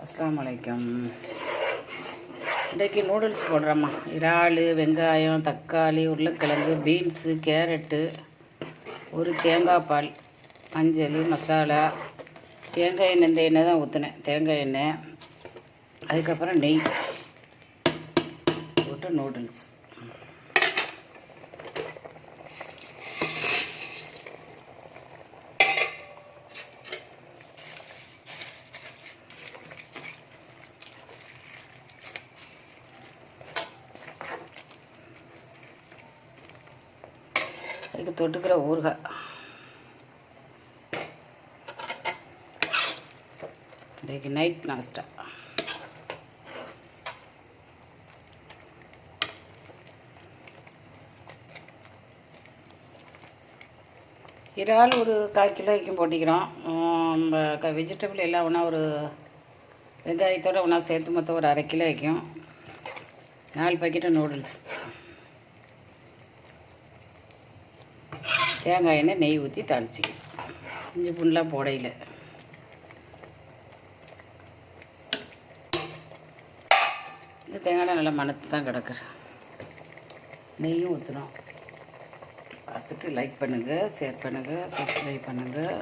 அஸ்ஸலாமு அலைக்கும். இன்றைக்கி நூடுல்ஸ் போடுறோம்மா. இறால், வெங்காயம், தக்காளி, உருளைக்கிழங்கு, பீன்ஸு, கேரட்டு, ஒரு தேங்காய் பால், மஞ்சள், மசாலா, தேங்காய் எண்ணெய், இந்த எண்ணெய் தான் ஊற்றினேன், தேங்காய் எண்ணெய். அதுக்கப்புறம் நெய் போட்டு நூடுல்ஸ். அதுக்கு தொட்டுக்கிற ஊறுகாய். இன்றைக்கு நைட் நாஸ்டா. இறால் ஒரு 1/4 கிலோ வரைக்கும் போட்டிக்கிறோம். வெஜிடபிள் எல்லாம் ஒன்றா ஒரு வெங்காயத்தோடு ஒன்றா சேர்த்து மொத்தம் ஒரு 1/2 கிலோ வைக்கும். 4 பாக்கெட்டு நூடுல்ஸ். தேங்காய் எண்ணெய், நெய் ஊற்றி தாளிச்சிக்கணும். இஞ்சி பூண்டுலாம் போடையில். இந்த தேங்காய் நல்லா மணத்து தான் கிடக்குற. நெய்யும் ஊற்றணும். பார்த்துட்டு லைக் பண்ணுங்கள், ஷேர் பண்ணுங்கள், சப்ஸ்கிரைப் பண்ணுங்கள்.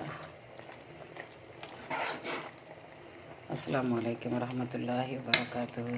அஸ்ஸலாமு அலைக்கும் வரஹ்மத்துல்லாஹி வபரகாத்துஹு.